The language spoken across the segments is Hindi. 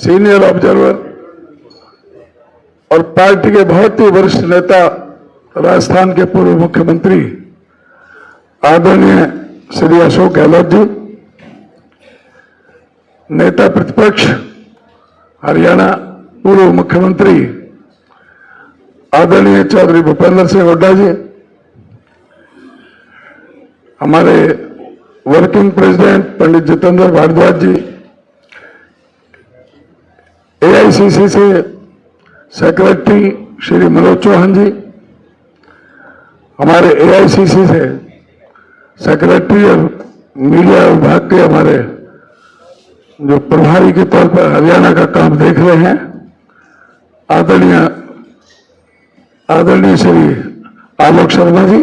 सीनियर ऑब्जर्वर और पार्टी के बहुत ही वरिष्ठ नेता, राजस्थान के पूर्व मुख्यमंत्री आदरणीय श्री अशोक गहलोत जी, नेता प्रतिपक्ष हरियाणा पूर्व मुख्यमंत्री आदरणीय चौधरी भूपेंद्र सिंह हुड्डा जी, हमारे वर्किंग प्रेसिडेंट पंडित जितेंद्र भारद्वाज जी, एआईसीसी से सेक्रेटरी श्री मनोज चौहान जी, हमारे एआईसीसी से सेक्रेटरी और मीडिया विभाग के हमारे जो प्रभारी के तौर पर हरियाणा का काम देख रहे हैं, आदरणीय श्री आलोक शर्मा जी,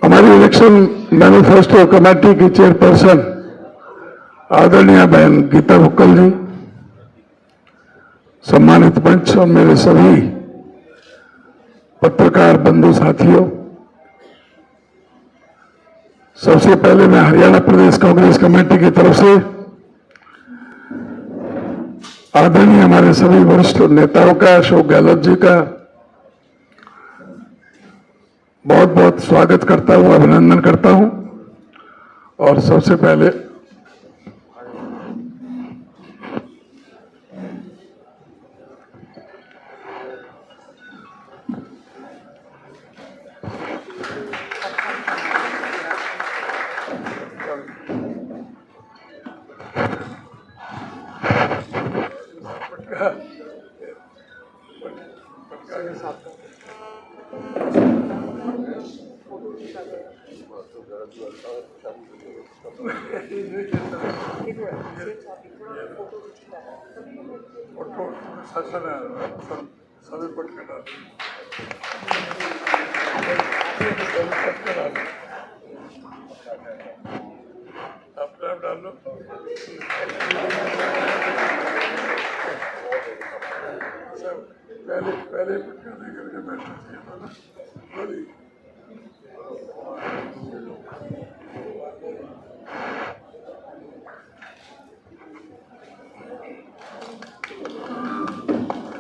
हमारी इलेक्शन मैनिफेस्टो कमेटी की चेयरपर्सन आदरणीय बहन गीता बुक्कल जी, सम्मानित मंच और मेरे सभी पत्रकार बंधु साथियों, सबसे पहले मैं हरियाणा प्रदेश कांग्रेस कमेटी की तरफ से आदरणीय हमारे सभी वरिष्ठ नेताओं का, अशोक गहलोत जी का बहुत बहुत स्वागत करता हूं, अभिनंदन करता हूं। और सबसे पहले पहले करके बैठना चाहिए।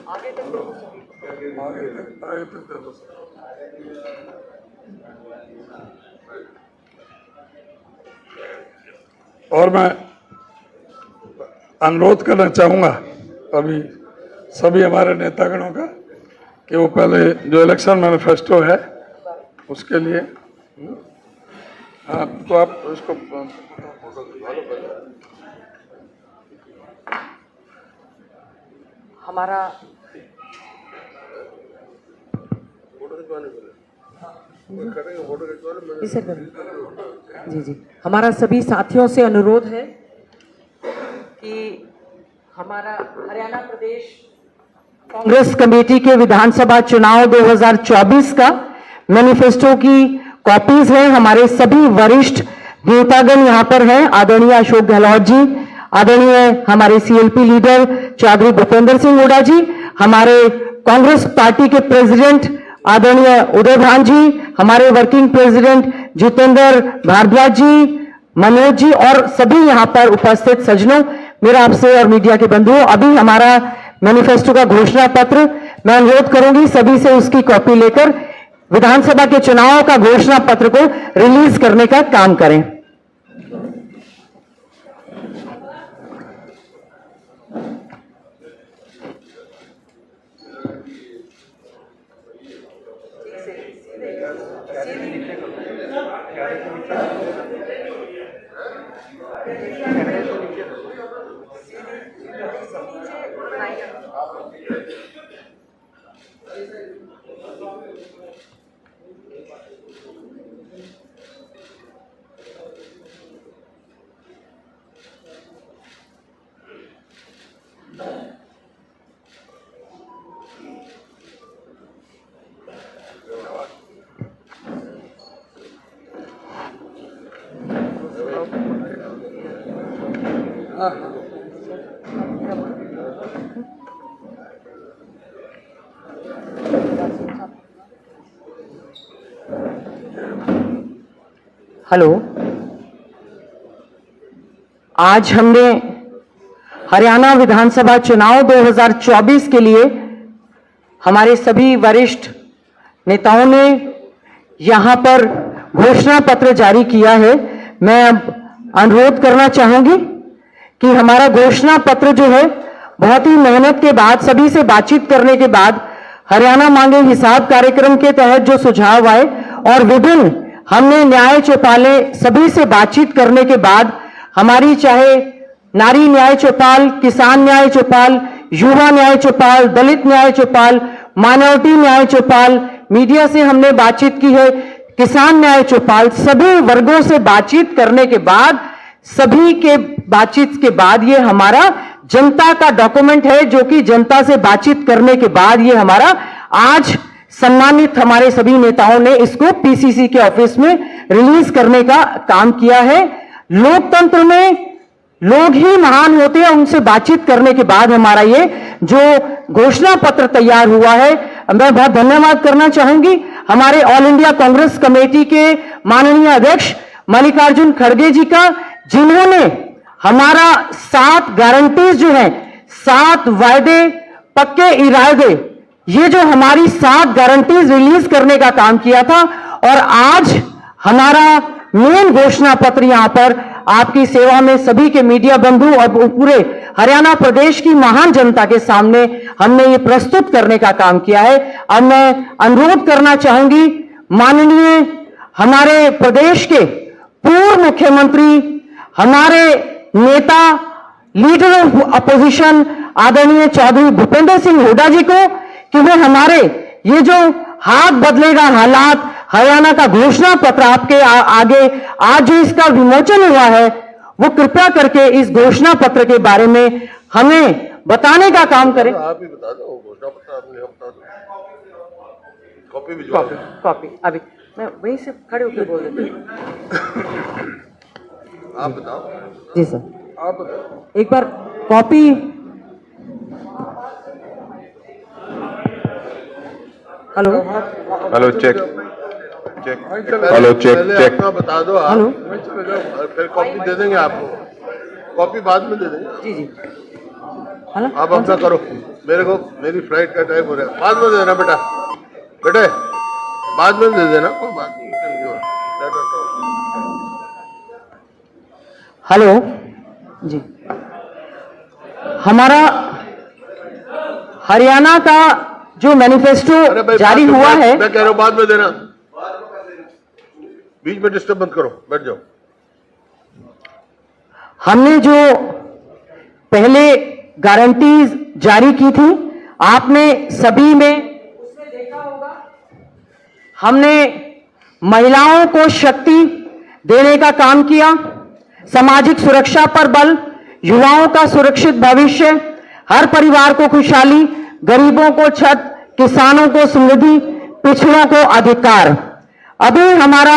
आगे तक दे दो। और मैं अनुरोध करना चाहूंगा अभी सभी हमारे नेतागणों का कि वो पहले जो इलेक्शन मैनिफेस्टो है उसके लिए, हाँ तो आप उसको हमारा जी हमारा सभी साथियों से अनुरोध है कि हमारा हरियाणा प्रदेश कांग्रेस कमेटी के विधानसभा चुनाव 2024 का मैनिफेस्टो की कॉपीज है। हमारे सभी वरिष्ठ नेतागण यहाँ पर हैं। आदरणीय अशोक गहलोत जी, आदरणीय हमारे सीएलपी लीडर चौधरी भूपेंद्र सिंह हुड्डा जी, हमारे कांग्रेस पार्टी के प्रेसिडेंट आदरणीय उदय भान जी, हमारे वर्किंग प्रेसिडेंट जितेंद्र भारद्वाज जी, मनोज जी और सभी यहाँ पर उपस्थित सज्जनों, मेरा आपसे और मीडिया के बंधुओं, अभी हमारा मैनिफेस्टो का घोषणा पत्र मैं अनुरोध करूंगी सभी से उसकी कॉपी लेकर विधानसभा के चुनाव का घोषणा पत्र को रिलीज करने का काम करें। हेलो, आज हमने हरियाणा विधानसभा चुनाव 2024 के लिए हमारे सभी वरिष्ठ नेताओं ने यहां पर घोषणा पत्र जारी किया है। मैं अब अनुरोध करना चाहूंगी कि हमारा घोषणा पत्र जो है बहुत ही मेहनत के बाद, सभी से बातचीत करने के बाद, हरियाणा मांगे हिसाब कार्यक्रम के तहत जो सुझाव आए और विभिन्न हमने न्याय चौपाले सभी से बातचीत करने के बाद हमारी चाहे नारी न्याय चौपाल, किसान न्याय चौपाल, युवा न्याय चौपाल, दलित न्याय चौपाल, माइनॉरिटी न्याय चौपाल, मीडिया से हमने बातचीत की है, किसान न्याय चौपाल, सभी वर्गों से बातचीत करने के बाद, सभी के बातचीत के बाद ये हमारा जनता का डॉक्यूमेंट है, जो कि जनता से बातचीत करने के बाद ये हमारा आज सम्मानित हमारे सभी नेताओं ने इसको पीसीसी के ऑफिस में रिलीज करने का काम किया है। लोकतंत्र में लोग ही महान होते हैं, उनसे बातचीत करने के बाद हमारा ये जो घोषणा पत्र तैयार हुआ है। मैं बहुत धन्यवाद करना चाहूंगी हमारे ऑल इंडिया कांग्रेस कमेटी के माननीय अध्यक्ष मल्लिकार्जुन खड़गे जी का, जिन्होंने हमारा 7 गारंटीज जो है, 7 वायदे, पक्के इरादे, ये जो हमारी 7 गारंटीज रिलीज करने का काम किया था और आज हमारा मेन घोषणा पत्र यहां पर आपकी सेवा में सभी के मीडिया बंधु और पूरे हरियाणा प्रदेश की महान जनता के सामने हमने ये प्रस्तुत करने का काम किया है। अब मैं अनुरोध करना चाहूंगी माननीय हमारे प्रदेश के पूर्व मुख्यमंत्री, हमारे नेता, लीडर ऑफ अपोजिशन आदरणीय चौधरी भूपेंद्र सिंह हुड्डा जी को कि वे हमारे ये जो हाथ बदलेगा हालात हरियाणा का घोषणा पत्र आपके आगे आज जो इसका विमोचन हुआ है, वो कृपया करके इस घोषणा पत्र के बारे में हमें बताने का काम करें। आप ही बता दो, घोषणा पत्र आपने बता दो, कॉपी भिजवा दो। कॉपी अभी मैं वहीं से खड़े होकर बोल देती हूँ। आप बताओ। जी सर, आप बताओ। एक बार copy. Hello hello check check hello check पहले चेक अपना बता दो आप, हेलो। चले जाओ, फिर कॉपी दे देंगे आपको, कॉपी बाद में दे देंगे। जी जी, हेलो। आप अपना करो, मेरे को मेरी फ्लाइट का टाइम हो रहा है, बाद में दे देना बेटा, बेटे बाद में दे देना, कोई बात नहीं। हेलो जी, हमारा हरियाणा का जो मैनिफेस्टो अरे भाई जारी हुआ है, मैं कह रहा हूँ बाद में देना, बीच में डिस्टर्ब मत करो, बैठ जाओ। हमने जो पहले गारंटीज जारी की थी, आपने सभी में उसमें देखा होगा, हमने महिलाओं को शक्ति देने का काम किया, सामाजिक सुरक्षा पर बल, युवाओं का सुरक्षित भविष्य, हर परिवार को खुशहाली, गरीबों को छत, किसानों को समृद्धि, पिछड़ों को अधिकार। अभी हमारा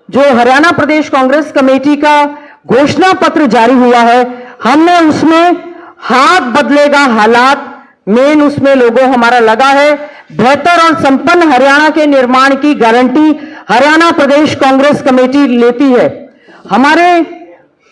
जो हरियाणा प्रदेश कांग्रेस कमेटी का घोषणा पत्र जारी हुआ है, हमने उसमें हाथ बदलेगा हालात, मेन उसमें लोगो हमारा लगा है, बेहतर और संपन्न हरियाणा के निर्माण की गारंटी हरियाणा प्रदेश कांग्रेस कमेटी लेती है। हमारे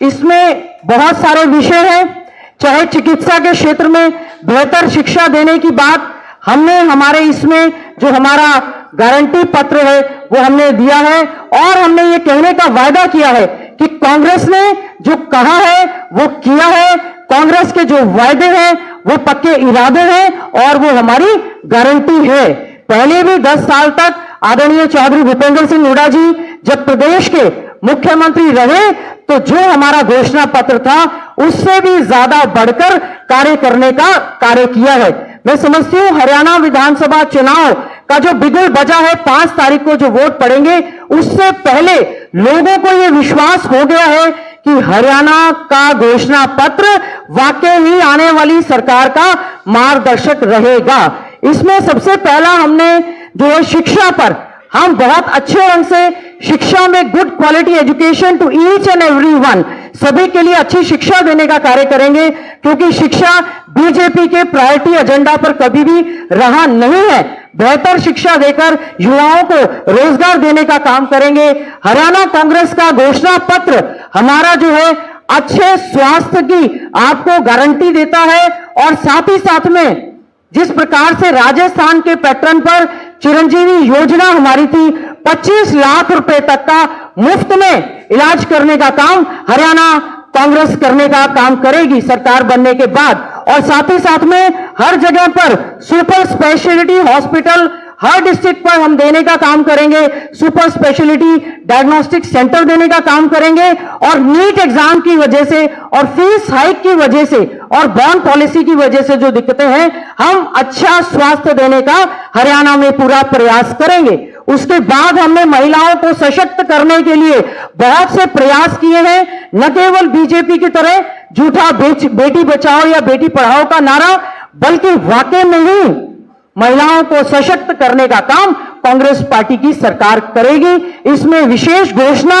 इसमें बहुत सारे विषय हैं, चाहे चिकित्सा के क्षेत्र में बेहतर शिक्षा देने की बात हमने हमारे इसमें जो हमारा गारंटी पत्र है वो हमने दिया है, और हमने ये कहने का वायदा किया है कि कांग्रेस ने जो कहा है वो किया है, कांग्रेस के जो वायदे हैं वो पक्के इरादे हैं और वो हमारी गारंटी है। पहले भी 10 साल तक आदरणीय चौधरी भूपेंद्र सिंह हुड्डा जी जब प्रदेश के मुख्यमंत्री रहे तो जो हमारा घोषणा पत्र था उससे भी ज्यादा बढ़कर कार्य करने का कार्य किया है। मैं समझती हूं हरियाणा विधानसभा चुनाव का जो बिगुल बजा है, 5 तारीख को जो वोट पड़ेंगे, उससे पहले लोगों को यह विश्वास हो गया है कि हरियाणा का घोषणा पत्र वाकई ही आने वाली सरकार का मार्गदर्शक रहेगा। इसमें सबसे पहला हमने जो है शिक्षा पर हम बहुत अच्छे ढंग से शिक्षा में good quality education to each and everyone, सभी के लिए अच्छी शिक्षा देने का कार्य करेंगे, क्योंकि शिक्षा बीजेपी के प्रायोरिटी एजेंडा पर कभी भी रहा नहीं है। बेहतर शिक्षा देकर युवाओं को रोजगार देने का काम करेंगे। हरियाणा कांग्रेस का घोषणा पत्र हमारा जो है अच्छे स्वास्थ्य की आपको गारंटी देता है और साथ ही साथ में जिस प्रकार से राजस्थान के पैटर्न पर चिरंजीवी योजना हमारी थी, 25 लाख रुपए तक का मुफ्त में इलाज करने का काम हरियाणा कांग्रेस करने का काम करेगी सरकार बनने के बाद। और साथ ही साथ में हर जगह पर सुपर स्पेशलिटी हॉस्पिटल हर डिस्ट्रिक्ट पर हम देने का काम करेंगे, सुपर स्पेशलिटी डायग्नोस्टिक सेंटर देने का काम करेंगे। और नीट एग्जाम की वजह से और फीस हाइक की वजह से और बॉन्ड पॉलिसी की वजह से जो दिक्कतें हैं, हम अच्छा स्वास्थ्य देने का हरियाणा में पूरा प्रयास करेंगे। उसके बाद हमने महिलाओं को सशक्त करने के लिए बहुत से प्रयास किए हैं, न केवल बीजेपी की तरह झूठा बेटी बचाओ या बेटी पढ़ाओ का नारा, बल्कि वाकई में ही महिलाओं को सशक्त करने का काम कांग्रेस पार्टी की सरकार करेगी। इसमें विशेष घोषणा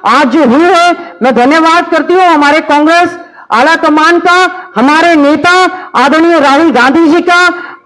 आज जो हुई है, मैं धन्यवाद करती हूं हमारे कांग्रेस आला कमान का, हमारे नेता आदरणीय राहुल गांधी जी का,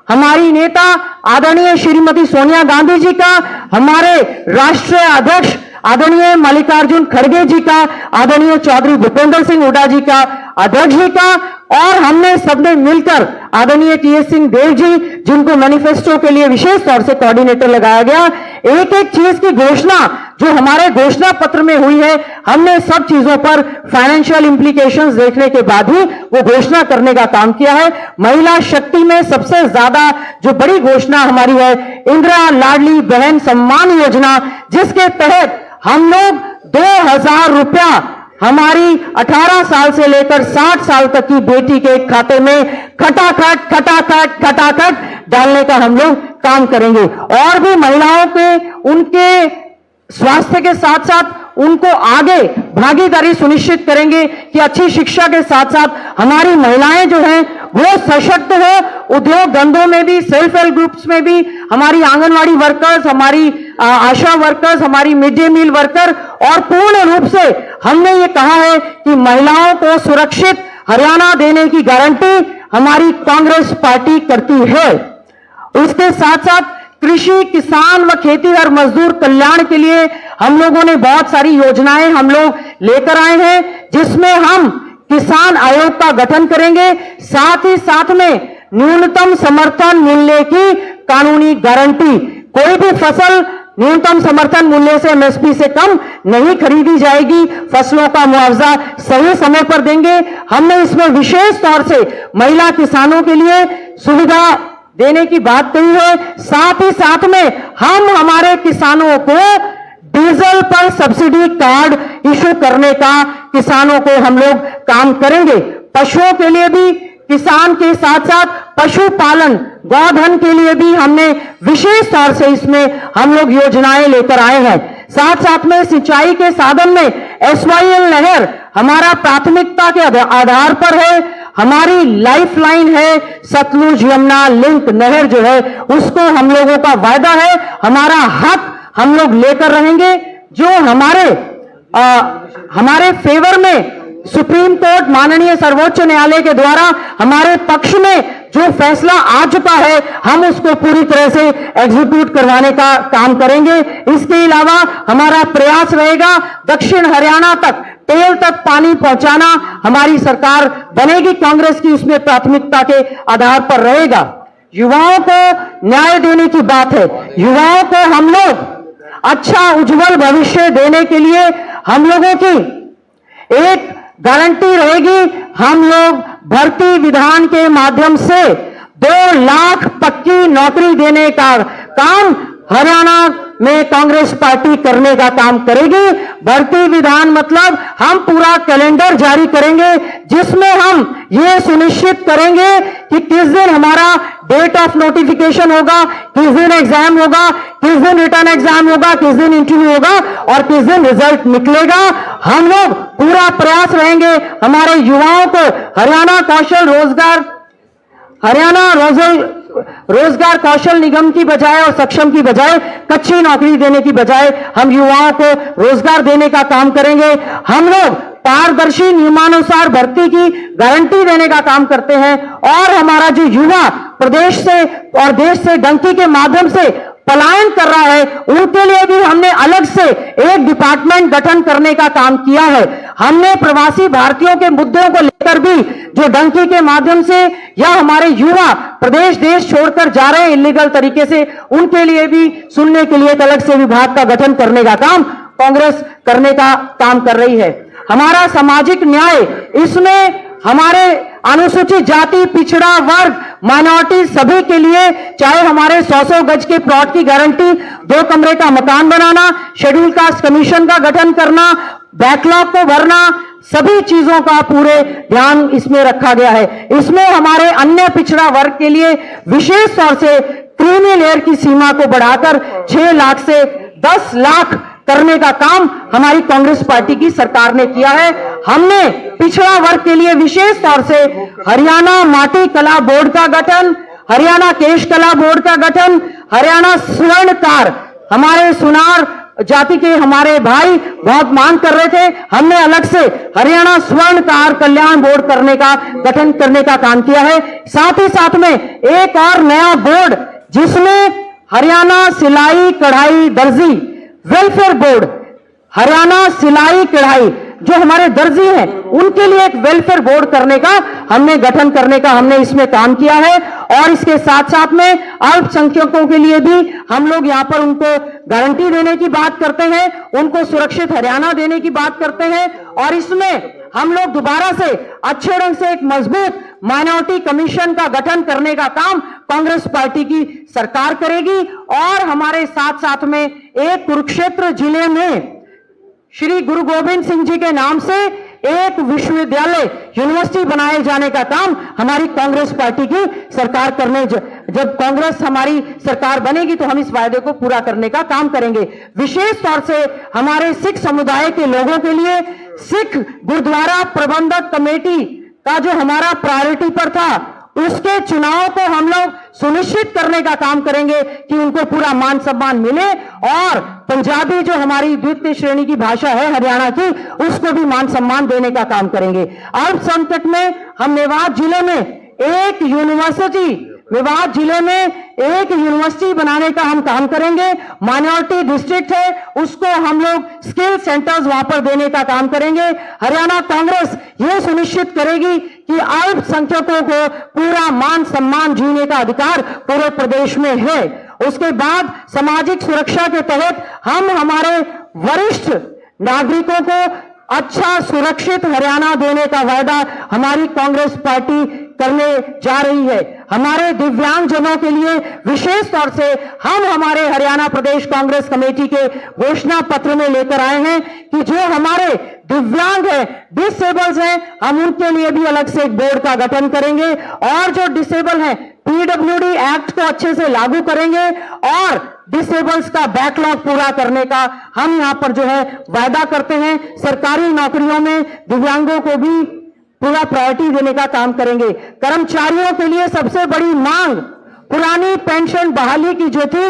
हमारी नेता आदरणीय श्रीमती सोनिया गांधी जी का, हमारे राष्ट्रीय अध्यक्ष आदरणीय मल्लिकार्जुन खड़गे जी का, आदरणीय चौधरी भूपेंद्र सिंह हुड्डा जी का, अध्यक्ष जी का, और हमने सबने मिलकर आदरणीय टीएस सिंह देव जी, जिनको मैनिफेस्टो के लिए विशेष तौर से कोऑर्डिनेटर लगाया गया, एक एक चीज की घोषणा जो हमारे घोषणा पत्र में हुई है, हमने सब चीजों पर फाइनेंशियल इंप्लीकेशंस देखने के बाद ही वो घोषणा करने का काम किया है। महिला शक्ति में सबसे ज्यादा जो बड़ी घोषणा हमारी है, इंदिरा लाडली बहन सम्मान योजना, जिसके तहत हम लोग 2000 रुपया हमारी 18 साल से लेकर 60 साल तक की बेटी के खाते में खटाखट डालने का हम लोग काम करेंगे। और भी महिलाओं के उनके स्वास्थ्य के साथ साथ उनको आगे भागीदारी सुनिश्चित करेंगे कि अच्छी शिक्षा के साथ साथ हमारी महिलाएं जो हैं वो सशक्त हो। उद्योग धंधों में भी, सेल्फ हेल्प ग्रुप्स में भी, हमारी आंगनवाड़ी वर्कर्स, हमारी आशा वर्कर्स, हमारी मिड डे मील वर्कर, और पूर्ण रूप से हमने ये कहा है कि महिलाओं को सुरक्षित हरियाणा देने की गारंटी हमारी कांग्रेस पार्टी करती है। उसके साथ साथ कृषि, किसान व खेती और मजदूर कल्याण के लिए हम लोगों ने बहुत सारी योजनाएं हम लोग लेकर आए हैं, जिसमें हम किसान आयोग का गठन करेंगे, साथ ही साथ में न्यूनतम समर्थन मूल्य की कानूनी गारंटी। कोई भी फसल न्यूनतम समर्थन मूल्य से एमएसपी से कम नहीं खरीदी जाएगी, फसलों का मुआवजा सही समय पर देंगे। हमने इसमें विशेष तौर से महिला किसानों के लिए सुविधा देने की बात कही है। साथ ही साथ में हम हमारे किसानों को डीजल पर सब्सिडी कार्ड इशू करने का किसानों को हम लोग काम करेंगे। पशुओं के लिए भी, किसान के साथ साथ पशुपालन, गौधन के लिए भी हमने विशेष तौर से इसमें हम लोग योजनाएं लेकर आए हैं। साथ साथ में सिंचाई के साधन में SYL नहर हमारा प्राथमिकता के आधार पर है। हमारी लाइफलाइन है सतलुज यमुना लिंक नहर जो है, उसको हम लोगों का वायदा है, हमारा हक हम लोग लेकर रहेंगे। जो हमारे फेवर में सुप्रीम कोर्ट, माननीय सर्वोच्च न्यायालय के द्वारा हमारे पक्ष में जो फैसला आ चुका है, हम उसको पूरी तरह से एग्जीक्यूट करवाने का काम करेंगे। इसके अलावा हमारा प्रयास रहेगा दक्षिण हरियाणा तक, टेल तक पानी पहुंचाना हमारी सरकार बनेगी, कांग्रेस की उसमें प्राथमिकता के आधार पर रहेगा। युवाओं को न्याय देने की बात है, युवाओं को हम लोग अच्छा उज्जवल भविष्य देने के लिए हम लोगों की एक गारंटी रहेगी, हम लोग भर्ती विधान के माध्यम से 2 लाख पक्की नौकरी देने का काम हरियाणा में कांग्रेस पार्टी करने का काम करेगी। भर्ती विधान मतलब हम पूरा कैलेंडर जारी करेंगे, जिसमें हम ये सुनिश्चित करेंगे कि किस दिन हमारा डेट ऑफ नोटिफिकेशन होगा, किस दिन एग्जाम होगा, किस दिन रिटर्न एग्जाम होगा, किस दिन इंटरव्यू होगा और किस दिन रिजल्ट निकलेगा। हम लोग पूरा प्रयास रहेंगे हमारे युवाओं को हरियाणा रोजगार कौशल निगम की बजाय और सक्षम की बजाय, कच्ची नौकरी देने की बजाय हम युवाओं को रोजगार देने का काम करेंगे। हम लोग पारदर्शी नियमानुसार भर्ती की गारंटी देने का काम करते हैं और हमारा जो युवा प्रदेश से और देश से डंकी के माध्यम से पलायन कर रहा है, उनके लिए भी हमने अलग से एक डिपार्टमेंट गठन करने का काम किया है। हमने प्रवासी भारतीयों के मुद्दों को लेकर भी जो डंकी के माध्यम से या हमारे युवा प्रदेश देश छोड़कर जा रहे हैं इलीगल तरीके से, उनके लिए भी सुनने के लिए एक अलग से विभाग का गठन करने का काम कांग्रेस करने का काम कर रही है। हमारा सामाजिक न्याय, इसमें हमारे अनुसूचित जाति, पिछड़ा वर्ग, माइनॉरिटी सभी के लिए, चाहे हमारे 100 गज के प्लॉट की गारंटी, 2 कमरे का मकान बनाना, शेड्यूल कास्ट कमीशन का गठन करना, बैकलॉग को भरना, सभी चीजों का पूरे ध्यान इसमें रखा गया है। इसमें हमारे अन्य पिछड़ा वर्ग के लिए विशेष तौर से क्रीमी लेयर की सीमा को बढ़ाकर 6 लाख से 10 लाख करने का काम हमारी कांग्रेस पार्टी की सरकार ने किया है। हमने पिछड़ा वर्ग के लिए विशेष तौर से हरियाणा माटी कला बोर्ड का गठन, हरियाणा केश कला बोर्ड का गठन, हरियाणा स्वर्णकार, हमारे सुनार जाति के हमारे भाई बहुत मांग कर रहे थे, हमने अलग से हरियाणा स्वर्णकार कल्याण बोर्ड करने का गठन करने का काम किया है। साथ ही साथ में एक और नया बोर्ड, जिसमें हरियाणा सिलाई कढ़ाई दर्जी वेलफेयर बोर्ड, हरियाणा सिलाई कढ़ाई जो हमारे दर्जी हैं उनके लिए एक वेलफेयर बोर्ड करने का हमने गठन करने का हमने इसमें काम किया है। और इसके साथ साथ में अल्पसंख्यकों के लिए भी हम लोग यहाँ पर उनको गारंटी देने की बात करते हैं, उनको सुरक्षित हरियाणा देने की बात करते हैं। और इसमें हम लोग दोबारा से अच्छे ढंग से एक मजबूत माइनॉरिटी कमीशन का गठन करने का काम कांग्रेस पार्टी की सरकार करेगी। और हमारे साथ साथ में एक कुरुक्षेत्र जिले में श्री गुरु गोविंद सिंह जी के नाम से एक विश्वविद्यालय, यूनिवर्सिटी बनाए जाने का काम हमारी कांग्रेस पार्टी की सरकार करने, जब कांग्रेस हमारी सरकार बनेगी तो हम इस वायदे को पूरा करने का काम करेंगे। विशेष तौर से हमारे सिख समुदाय के लोगों के लिए सिख गुरुद्वारा प्रबंधक कमेटी का जो हमारा प्रायोरिटी पर था, उसके चुनाव को हम लोग सुनिश्चित करने का काम करेंगे कि उनको पूरा मान सम्मान मिले। और पंजाबी जो हमारी द्वितीय श्रेणी की भाषा है हरियाणा की, उसको भी मान सम्मान देने का काम करेंगे। अल्पसंख्यक में हम मेवात जिले में एक यूनिवर्सिटी बनाने का हम काम करेंगे। माइनॉरिटी डिस्ट्रिक्ट है, उसको हम लोग स्किल सेंटर्स वहां पर देने का काम करेंगे। हरियाणा कांग्रेस ये सुनिश्चित करेगी कि अल्पसंख्यकों को पूरा मान सम्मान जीने का अधिकार पूरे प्रदेश में है। उसके बाद सामाजिक सुरक्षा के तहत हम हमारे वरिष्ठ नागरिकों को अच्छा सुरक्षित हरियाणा देने का वायदा हमारी कांग्रेस पार्टी करने जा रही है। हमारे दिव्यांगजनों के लिए विशेष तौर से हम हमारे हरियाणा प्रदेश कांग्रेस कमेटी के घोषणा पत्र में लेकर आए हैं कि जो हमारे दिव्यांग हैं, डिसेबल्स हैं, हम उनके लिए भी अलग से एक बोर्ड का गठन करेंगे। और जो डिसेबल हैं, पीडब्ल्यूडी एक्ट को अच्छे से लागू करेंगे और डिसेबल्स का बैकलॉग पूरा करने का हम यहां पर जो है वायदा करते हैं। सरकारी नौकरियों में दिव्यांगों को भी पूरा प्रायोरिटी देने का काम करेंगे। कर्मचारियों के लिए सबसे बड़ी मांग पुरानी पेंशन बहाली की जो थी,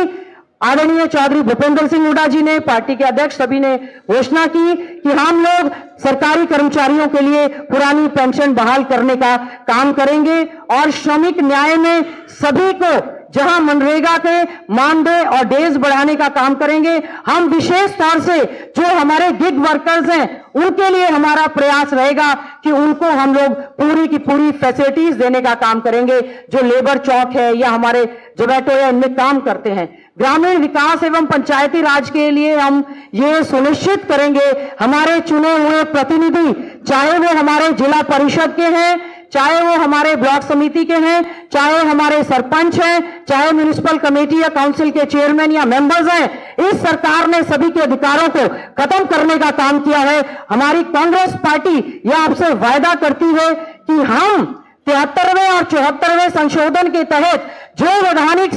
आदरणीय चौधरी भूपेंद्र सिंह हुड्डा जी ने, पार्टी के अध्यक्ष सभी ने घोषणा की कि हम लोग सरकारी कर्मचारियों के लिए पुरानी पेंशन बहाल करने का काम करेंगे। और श्रमिक न्याय में सभी को जहां मनरेगा के मानदेय और डेज बढ़ाने का काम करेंगे। हम विशेष तौर से जो हमारे गिग वर्कर्स हैं, उनके लिए हमारा प्रयास रहेगा कि उनको हम लोग पूरी की पूरी फैसिलिटीज देने का काम करेंगे। जो लेबर चौक है या हमारे जोमेटो या इनमें काम करते हैं, ग्रामीण विकास एवं पंचायती राज के लिए हम ये सुनिश्चित करेंगे हमारे चुने हुए प्रतिनिधि, चाहे वो हमारे जिला परिषद के हैं, चाहे वो हमारे ब्लॉक समिति के हैं, चाहे हमारे सरपंच हैं, चाहे म्युनिसिपल कमेटी या काउंसिल के चेयरमैन या मेंबर्स हैं, इस सरकार ने सभी के अधिकारों को खत्म करने का काम किया है। हमारी कांग्रेस पार्टी यह आपसे वायदा करती है कि हम 73वें और 74वें संशोधन के तहत जो वैधानिक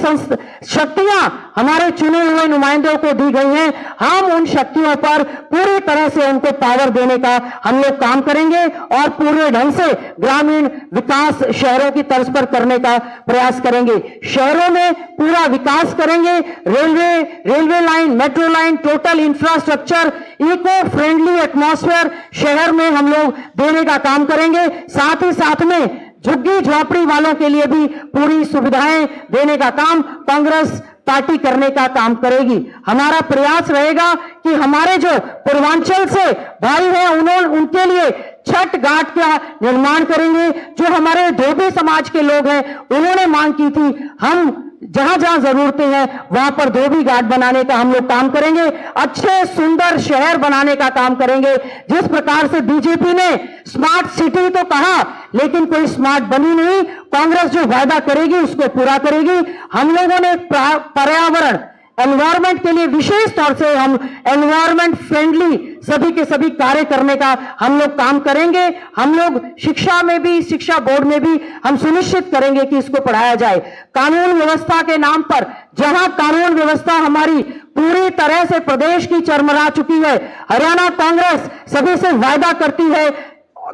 शक्तियां हमारे चुने हुए नुमाइंदों को दी गई हैं, हम उन शक्तियों पर पूरी तरह से उनको पावर देने का हम लोग काम करेंगे और पूरे ढंग से ग्रामीण विकास शहरों की तर्ज पर करने का प्रयास करेंगे। शहरों में पूरा विकास करेंगे, railway line, metro line, total infrastructure, eco friendly atmosphere शहर में हम लोग देने का काम करेंगे। साथ ही साथ में झुग्गी झोपड़ी वालों के लिए भी पूरी सुविधाएं देने का काम कांग्रेस पार्टी करने का काम करेगी। हमारा प्रयास रहेगा कि हमारे जो पूर्वांचल से भाई हैं उनके लिए छठ घाट का निर्माण करेंगे। जो हमारे धोबी समाज के लोग हैं उन्होंने मांग की थी, हम जहां जहां जरूरतें हैं वहां पर धोबी घाट बनाने का हम लोग काम करेंगे। अच्छे सुंदर शहर बनाने का काम करेंगे। जिस प्रकार से बीजेपी ने स्मार्ट सिटी तो कहा लेकिन कोई स्मार्ट बनी नहीं। कांग्रेस जो वायदा करेगी उसको पूरा करेगी। हम लोगों ने पर्यावरण एनवायरमेंट के लिए विशेष तौर से हम एनवायरमेंट फ्रेंडली सभी के सभी कार्य करने का हम लोग काम करेंगे। हम लोग शिक्षा में भी, शिक्षा बोर्ड में भी हम सुनिश्चित करेंगे कि इसको पढ़ाया जाए। कानून व्यवस्था के नाम पर जहां कानून व्यवस्था हमारी पूरी तरह से प्रदेश की चरमरा चुकी है, हरियाणा कांग्रेस सभी से वायदा करती है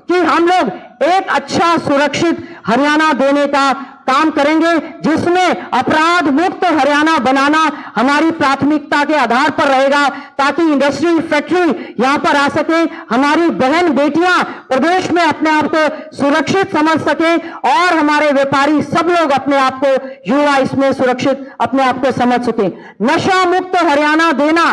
कि हम लोग एक अच्छा सुरक्षित हरियाणा देने का काम करेंगे, जिसमें अपराध मुक्त हरियाणा बनाना हमारी प्राथमिकता के आधार पर रहेगा, ताकि इंडस्ट्री फैक्ट्री यहां पर आ सके, हमारी बहन बेटियां प्रदेश में अपने आप को सुरक्षित समझ सके और हमारे व्यापारी सब लोग अपने आप को, युवा इसमें सुरक्षित अपने आप को समझ सके। नशा मुक्त हरियाणा देना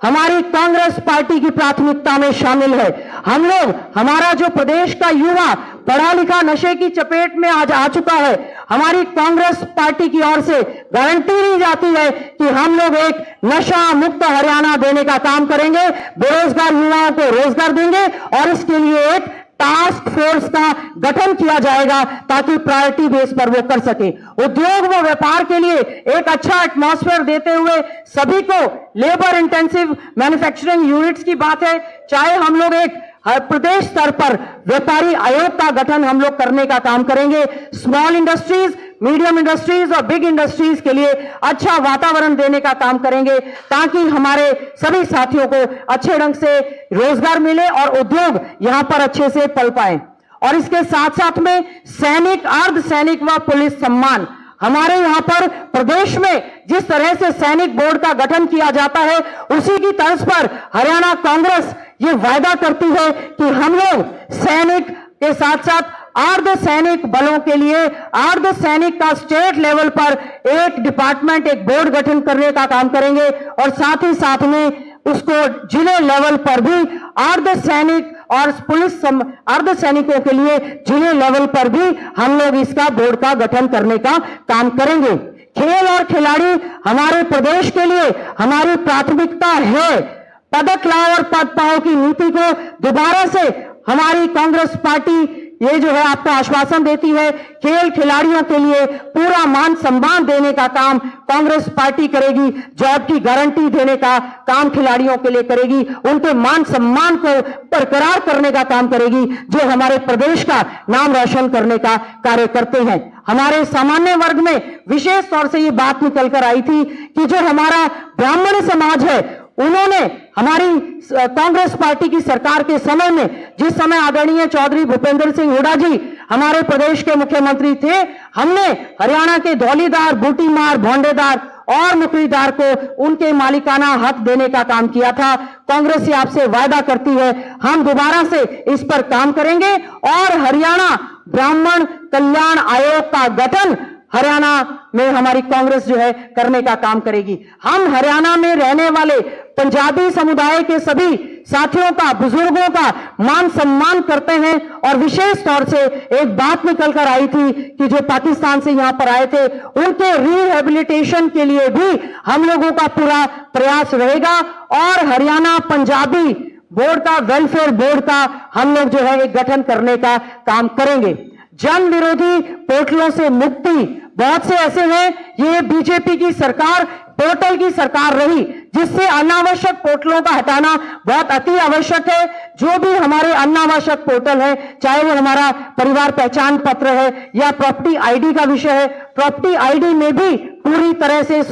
हमारी कांग्रेस पार्टी की प्राथमिकता में शामिल है। हम लोग, हमारा जो प्रदेश का युवा पढ़ा लिखा नशे की चपेट में आज आ चुका है, हमारी कांग्रेस पार्टी की ओर से गारंटी दी जाती है कि हम लोग एक नशा मुक्त हरियाणा देने का काम करेंगे, बेरोजगार युवाओं को रोजगार देंगे और इसके लिए एक टास्क फोर्स का गठन किया जाएगा ताकि प्रायोरिटी बेस पर वो कर सके। उद्योग व व्यापार के लिए एक अच्छा एटमॉस्फेयर देते हुए सभी को, लेबर इंटेंसिव मैन्युफैक्चरिंग यूनिट्स की बात है, चाहे हम लोग एक प्रदेश स्तर पर व्यापारी आयोग का गठन हम लोग करने का काम करेंगे। स्मॉल इंडस्ट्रीज, मीडियम इंडस्ट्रीज और बिग इंडस्ट्रीज के लिए अच्छा वातावरण देने का काम करेंगे ताकि हमारे सभी साथियों को अच्छे ढंग से रोजगार मिले और उद्योग यहां पर अच्छे से पल पाए। और इसके साथ साथ में सैनिक, अर्ध सैनिक व पुलिस सम्मान, हमारे यहां पर प्रदेश में जिस तरह से सैनिक बोर्ड का गठन किया जाता है उसी की तर्ज पर हरियाणा कांग्रेस ये वायदा करती है कि हम लोग सैनिक के साथ साथ अर्ध सैनिक बलों के लिए, अर्ध सैनिक का स्टेट लेवल पर एक डिपार्टमेंट, एक बोर्ड गठन करने का काम करेंगे और साथ ही साथ में उसको जिले लेवल पर भी अर्ध सैनिक और पुलिस अर्ध सैनिकों के लिए जिले लेवल पर भी हम लोग इसका बोर्ड का गठन करने का काम करेंगे। खेल और खिलाड़ी हमारे प्रदेश के लिए हमारी प्राथमिकता है। पदक लाओ और पद पाओ की नीति को दोबारा से हमारी कांग्रेस पार्टी ये जो है आपको आश्वासन देती है। खेल खिलाड़ियों के लिए पूरा मान सम्मान देने का काम कांग्रेस पार्टी करेगी, जॉब की गारंटी देने का काम खिलाड़ियों के लिए करेगी, उनके मान सम्मान को बरकरार करने का काम करेगी, जो हमारे प्रदेश का नाम रोशन करने का कार्य करते हैं। हमारे सामान्य वर्ग में विशेष तौर से ये बात निकल कर आई थी कि जो हमारा ब्राह्मण समाज है उन्होंने हमारी कांग्रेस पार्टी की सरकार के समय में, जिस समय आदरणीय चौधरी भूपेंद्र सिंह हुड्डा जी हमारे प्रदेश के मुख्यमंत्री थे, हमने हरियाणा के धौलीदार, बूटीमार, भोंडेदार और मुकरीदार को उनके मालिकाना हक देने का काम किया था। कांग्रेस ये आपसे वायदा करती है हम दोबारा से इस पर काम करेंगे और हरियाणा ब्राह्मण कल्याण आयोग का गठन हरियाणा में हमारी कांग्रेस जो है करने का काम करेगी। हम हरियाणा में रहने वाले पंजाबी समुदाय के सभी साथियों का, बुजुर्गों का मान सम्मान करते हैं और विशेष तौर से एक बात निकल कर आई थी कि जो पाकिस्तान से यहां पर आए थे उनके रिहेबिलिटेशन के लिए भी हम लोगों का पूरा प्रयास रहेगा और हरियाणा पंजाबी बोर्ड का, वेलफेयर बोर्ड का हम लोग जो है एक गठन करने का काम करेंगे। जन विरोधी पोर्टलों से मुक्ति, बहुत से ऐसे हैं, ये बीजेपी की सरकार पोर्टल की सरकार रही जिससे अनावश्यक पोर्टलों का हटाना बहुत अति आवश्यक है। जो भी हमारे अनावश्यक पोर्टल है, चाहे वो हमारा परिवार पहचान पत्र है या प्रॉपर्टी आईडी का विषय है, प्रॉपर्टी आईडी में भी पूरी तरह से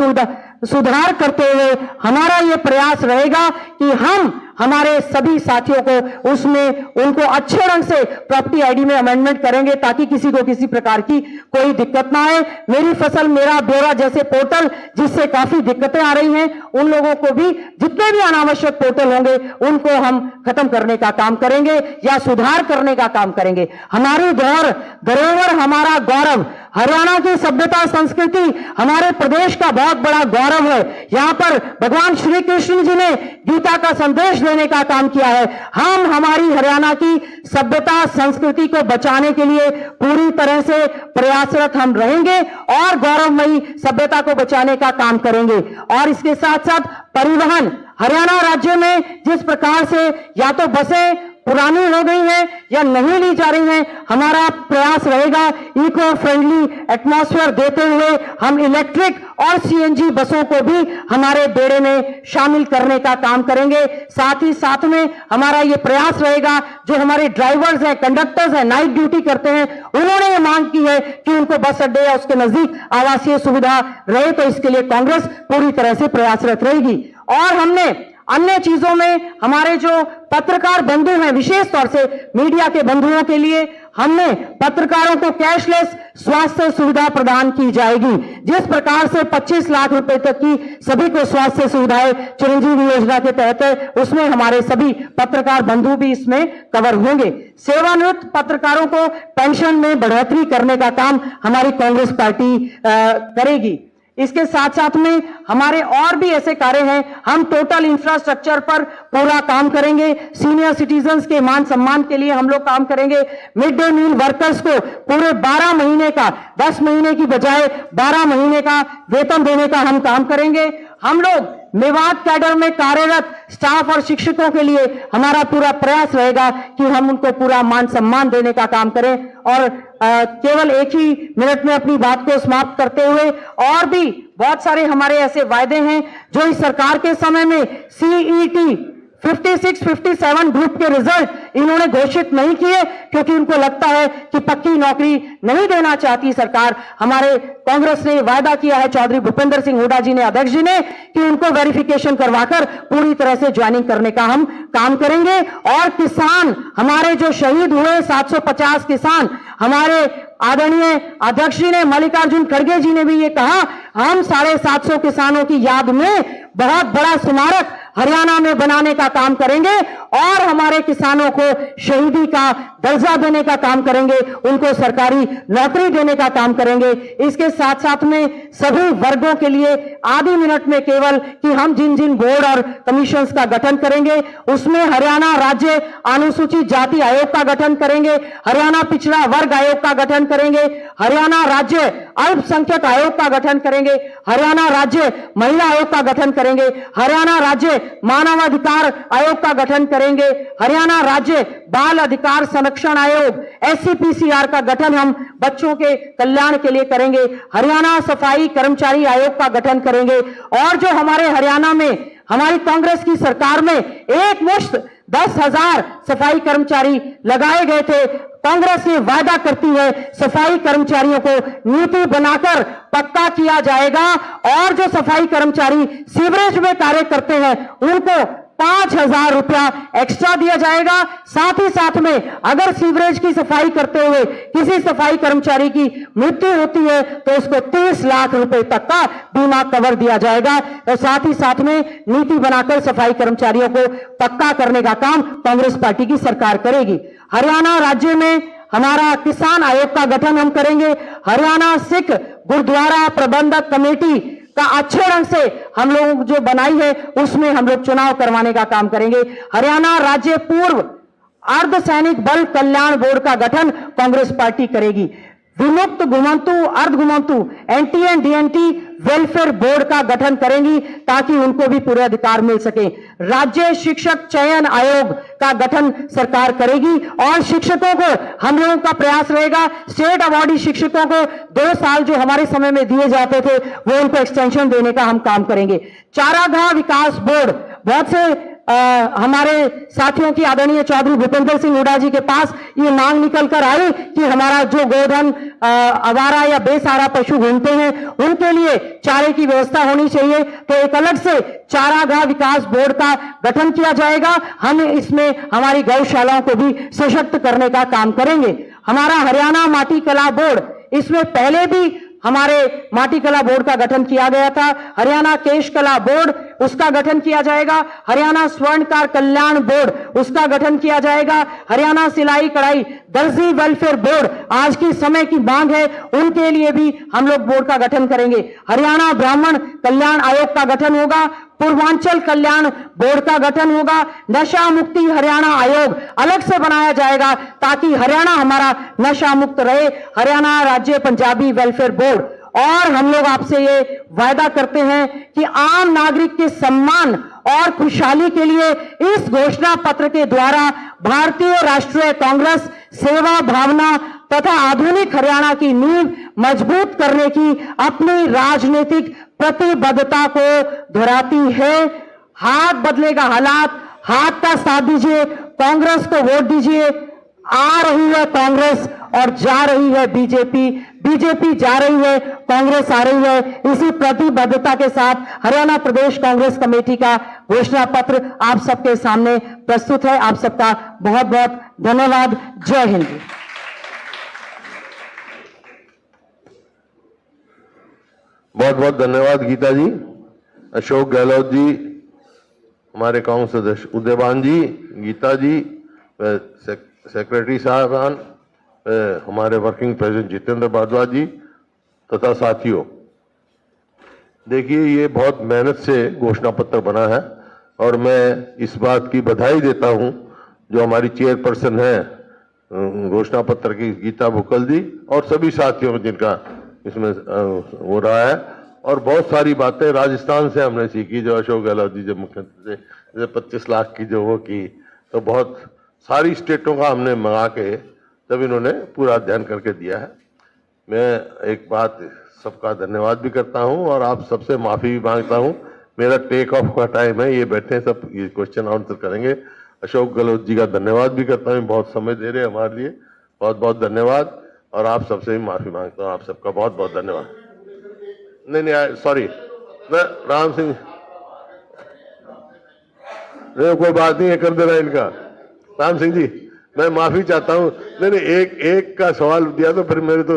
सुधार करते हुए हमारा ये प्रयास रहेगा कि हम हमारे सभी साथियों को उसमें उनको अच्छे ढंग से प्रॉपर्टी आईडी में अमेंडमेंट करेंगे ताकि किसी को किसी प्रकार की कोई दिक्कत ना आए। मेरी फसल मेरा ब्यौरा जैसे पोर्टल जिससे काफी दिक्कतें आ रही हैं, उन लोगों को भी जितने भी अनावश्यक पोर्टल होंगे उनको हम खत्म करने का काम करेंगे या सुधार करने का काम करेंगे। हमारी धरोहर हमारा गौरव, हरियाणा की सभ्यता संस्कृति हमारे प्रदेश का बहुत बड़ा गौरव है। यहाँ पर भगवान श्री कृष्ण जी ने गीता का संदेश देने का काम किया है। हम हमारी हरियाणा की सभ्यता संस्कृति को बचाने के लिए पूरी तरह से प्रयासरत हम रहेंगे और गौरवमयी सभ्यता को बचाने का काम करेंगे। और इसके साथ साथ परिवहन, हरियाणा राज्य में जिस प्रकार से या तो बसें पुरानी हो गई हैं या नहीं ली जा रही हैं, हमारा प्रयास रहेगा इको फ्रेंडली एटमॉस्फेयर देते हुए हम इलेक्ट्रिक और सीएनजी बसों को भी हमारे बेड़े में शामिल करने का काम करेंगे। साथ ही साथ में हमारा ये प्रयास रहेगा, जो हमारे ड्राइवर्स हैं, कंडक्टर्स हैं, नाइट ड्यूटी करते हैं, उन्होंने ये मांग की है कि उनको बस अड्डे या उसके नजदीक आवासीय सुविधा रहे, तो इसके लिए कांग्रेस पूरी तरह से प्रयासरत रहेगी। और हमने अन्य चीजों में हमारे जो पत्रकार बंधु हैं, विशेष तौर से मीडिया के बंधुओं के लिए हमने पत्रकारों को कैशलेस स्वास्थ्य सुविधा प्रदान की जाएगी। जिस प्रकार से 25 लाख रुपए तक की सभी को स्वास्थ्य सुविधाएं चिरंजीवी योजना के तहत है, उसमें हमारे सभी पत्रकार बंधु भी इसमें कवर होंगे। सेवानिवृत्त पत्रकारों को पेंशन में बढ़ोतरी करने का काम हमारी कांग्रेस पार्टी करेगी। इसके साथ साथ में हमारे और भी ऐसे कार्य हैं। हम टोटल इंफ्रास्ट्रक्चर पर पूरा काम करेंगे। सीनियर सिटीजन्स के मान सम्मान के लिए हम लोग काम करेंगे। मिड डे मील वर्कर्स को पूरे 12 महीने का, 10 महीने की बजाय 12 महीने का वेतन देने का हम काम करेंगे। हम लोग मेवात कैडर में कार्यरत स्टाफ और शिक्षकों के लिए हमारा पूरा प्रयास रहेगा कि हम उनको पूरा मान सम्मान देने का काम करें। और केवल एक ही मिनट में अपनी बात को समाप्त करते हुए, और भी बहुत सारे हमारे ऐसे वायदे हैं जो इस सरकार के समय में सीईटी 56-57 ग्रुप के रिजल्ट इन्होंने घोषित नहीं किए, क्योंकि उनको लगता है कि पक्की नौकरी नहीं देना चाहती सरकार। हमारे कांग्रेस ने वायदा किया है, चौधरी भूपेंद्र सिंह हुड्डा जी ने, अध्यक्ष जी ने, कि उनको वेरिफिकेशन करवाकर पूरी तरह से ज्वाइनिंग करने का हम काम करेंगे। और किसान हमारे जो शहीद हुए 750 किसान, हमारे आदरणीय अध्यक्ष जी ने, मल्लिकार्जुन खड़गे जी ने भी ये कहा, हम 750 किसानों की याद में बहुत बड़ा स्मारक हरियाणा में बनाने का काम करेंगे और हमारे किसानों को शहीदी का दर्जा देने का काम करेंगे, उनको सरकारी नौकरी देने का काम करेंगे। इसके साथ साथ में सभी वर्गों के लिए आधे मिनट में केवल कि हम जिन जिन बोर्ड और कमीशंस का गठन करेंगे, उसमें हरियाणा राज्य अनुसूचित जाति आयोग का गठन करेंगे, हरियाणा पिछड़ा वर्ग आयोग का गठन करेंगे, हरियाणा राज्य अल्पसंख्यक आयोग का गठन करेंगे, हरियाणा राज्य महिला आयोग का गठन करेंगे, हरियाणा राज्य मानवाधिकार आयोग का गठन करेंगे, हरियाणा राज्य बाल अधिकार संरक्षण आयोग SCPCR का गठन हम बच्चों के कल्याण के लिए करेंगे, हरियाणा सफाई कर्मचारी आयोग का गठन करेंगे। और जो हमारे हरियाणा में हमारी कांग्रेस की सरकार में एक मुश्त 10,000 सफाई कर्मचारी लगाए गए थे, कांग्रेस ये वादा करती है सफाई कर्मचारियों को नीति बनाकर पक्का किया जाएगा। और जो सफाई कर्मचारी सीवरेज में कार्य करते हैं उनको 5,000 रुपया एक्स्ट्रा दिया जाएगा। साथ ही साथ में अगर सीवरेज की सफाई करते हुए किसी सफाई कर्मचारी की मृत्यु होती है तो उसको 30 लाख रुपए तक का बीमा कवर दिया जाएगा। और साथ ही साथ में नीति बनाकर सफाई कर्मचारियों को पक्का करने का काम कांग्रेस पार्टी की सरकार करेगी। हरियाणा राज्य में हमारा किसान आयोग का गठन हम करेंगे। हरियाणा सिख गुरुद्वारा प्रबंधक कमेटी का अच्छे ढंग से हम लोग जो बनाई है उसमें हम लोग चुनाव करवाने का काम करेंगे। हरियाणा राज्य पूर्व अर्धसैनिक बल कल्याण बोर्ड का गठन कांग्रेस पार्टी करेगी। विमुक्त घुमंतु अर्ध घुमंतु NTN DNT वेलफेयर बोर्ड का गठन करेंगी ताकि उनको भी पूरे अधिकार मिल सके। राज्य शिक्षक चयन आयोग का गठन सरकार करेगी और शिक्षकों को हम लोगों का प्रयास रहेगा, स्टेट अवार्डी शिक्षकों को 2 साल जो हमारे समय में दिए जाते थे वो उनको एक्सटेंशन देने का हम काम करेंगे। चारागाह विकास बोर्ड, बहुत से हमारे साथियों की आदरणीय चौधरी भूपेंद्र सिंह हुड्डा जी के पास ये मांग निकल कर आई कि हमारा जो गोधन आवारा या बेसहारा पशु घूमते हैं उनके लिए चारे की व्यवस्था होनी चाहिए। तो एक अलग से चारागाह विकास बोर्ड का गठन किया जाएगा। हम इसमें हमारी गौशालाओं को भी सशक्त करने का काम करेंगे। हमारा हरियाणा माटी कला बोर्ड, इसमें पहले भी हमारे माटी कला बोर्ड का गठन किया गया था। हरियाणा केश कला बोर्ड, उसका गठन किया जाएगा। हरियाणा स्वर्णकार कल्याण बोर्ड, उसका गठन किया जाएगा। हरियाणा सिलाई कढ़ाई दर्जी वेलफेयर बोर्ड, आज की समय की मांग है, उनके लिए भी हम लोग बोर्ड का गठन करेंगे। हरियाणा ब्राह्मण कल्याण आयोग का गठन होगा। पूर्वांचल कल्याण बोर्ड का गठन होगा। नशा मुक्ति हरियाणा आयोग अलग से बनाया जाएगा ताकि हरियाणा हमारा नशा मुक्त रहे। हरियाणा राज्य पंजाबी वेलफेयर बोर्ड, और हम लोग आपसे ये वायदा करते हैं कि आम नागरिक के सम्मान और खुशहाली के लिए इस घोषणा पत्र के द्वारा भारतीय राष्ट्रीय कांग्रेस सेवा भावना तथा आधुनिक हरियाणा की नींव मजबूत करने की अपनी राजनीतिक प्रतिबद्धता को दोहराती है। हाथ बदलेगा हालात, हाथ का साथ दीजिए, कांग्रेस को वोट दीजिए। आ रही है कांग्रेस और जा रही है बीजेपी, बीजेपी जा रही है, कांग्रेस आ रही है। इसी प्रतिबद्धता के साथ हरियाणा प्रदेश कांग्रेस कमेटी का घोषणा पत्र आप सबके सामने प्रस्तुत है। आप सबका बहुत बहुत धन्यवाद। जय हिंद। बहुत बहुत धन्यवाद गीता जी। अशोक गहलोत जी, हमारे कांग्रेस सदस्य उदयवान जी, गीता जी, सेक्रेटरी साहबान, हमारे वर्किंग प्रेसिडेंट जितेंद्र भारद्वाज जी तथा साथियों, देखिए ये बहुत मेहनत से घोषणा पत्र बना है और मैं इस बात की बधाई देता हूं जो हमारी चेयरपर्सन है घोषणा पत्र की गीता बुकल जी और सभी साथियों जिनका इसमें हो रहा है। और बहुत सारी बातें राजस्थान से हमने सीखी, जो अशोक गहलोत जी जब मुख्यमंत्री थे, जैसे 25 लाख की जो वो की, तो बहुत सारी स्टेटों का हमने मंगा के तब इन्होंने पूरा अध्ययन करके दिया है। मैं एक बात सबका धन्यवाद भी करता हूं और आप सबसे माफी भी मांगता हूं। मेरा टेक ऑफ का टाइम है, ये बैठे सब ये क्वेश्चन आंसर करेंगे। अशोक गहलोत जी का धन्यवाद भी करता हूं, बहुत समय दे रहे हैं हमारे लिए, बहुत बहुत धन्यवाद। और आप सबसे भी माफी मांगता हूं, आप सबका बहुत बहुत धन्यवाद। नहीं सॉरी, मैं राम सिंह, नहीं कोई बात नहीं है, कर देना इनका। राम सिंह जी मैं माफी चाहता हूं। नहीं एक का सवाल दिया तो फिर मेरे तो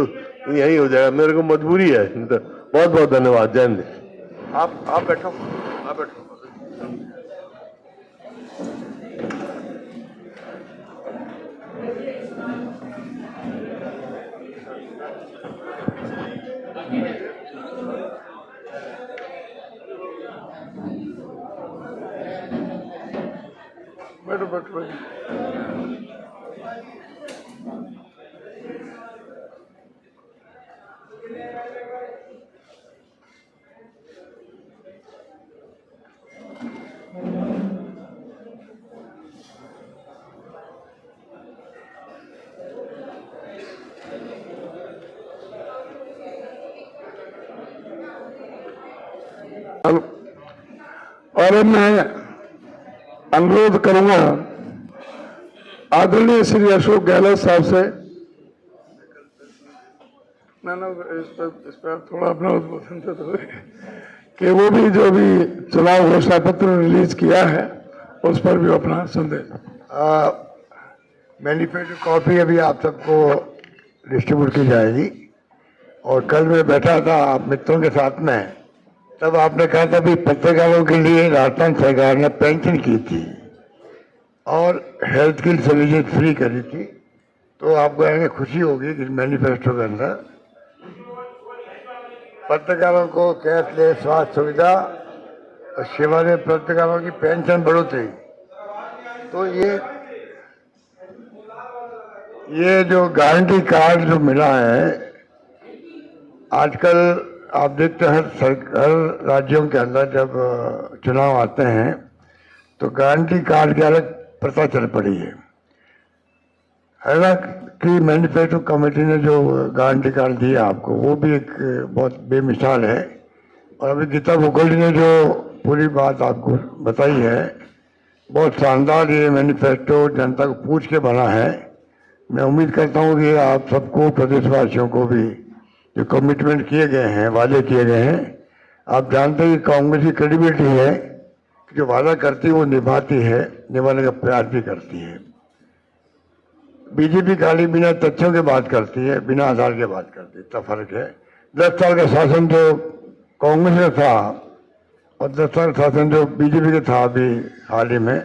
यही हो जाएगा, मेरे को मजबूरी है। तो बहुत बहुत धन्यवाद। जय हिंद। आप बैठो, आप बैठो। बैठो बैठो। और मैं अनुरोध करूंगा आदरणीय श्री अशोक गहलोत साहब से, इस पर थोड़ा अपना उद्बोधन तो कि वो भी जो भी चुनाव घोषणा पत्र रिलीज किया है उस पर भी अपना संदेश। मैनिफेस्टो कॉपी अभी आप सबको डिस्ट्रीब्यूट की जाएगी। और कल मैं बैठा था आप मित्रों के साथ में, तब आपने कहा था भी पत्रकारों के लिए राजस्थान सरकार ने पेंशन की थी और हेल्थ की सर्विसेज फ्री करी थी। तो आपको आगे खुशी होगी कि मैनिफेस्टो के अंदर पत्रकारों को कैशलेस स्वास्थ्य सुविधा और सेवानिवृत्त पत्रकारों की पेंशन बढ़ोतरी। तो ये जो गारंटी कार्ड जो मिला है, आजकल आप देखते हैं हर राज्यों के अंदर जब चुनाव आते हैं तो गारंटी कार्ड की अलग प्रथा चल पड़ी है। हरियाणा की मैनिफेस्टो कमेटी ने जो गारंटी कार्ड दिया आपको, वो भी एक बहुत बेमिसाल है। और अभी गीता बुकल जी ने जो पूरी बात आपको बताई है, बहुत शानदार ये मैनिफेस्टो जनता को पूछ के बना है मैं उम्मीद करता हूँ कि आप सबको, प्रदेशवासियों को भी जो कमिटमेंट किए गए हैं, वादे किए गए हैं, आप जानते हैं कि कांग्रेस की क्रेडिबिलिटी है कि जो वादा करती है वो निभाती है, निभाने का प्रयास भी करती है। बीजेपी खाली बिना तथ्यों के बात करती है, बिना आधार के बात करती है, इतना फर्क है। 10 साल का शासन जो कांग्रेस का था और 10 साल का शासन जो बीजेपी का था अभी हाल ही में,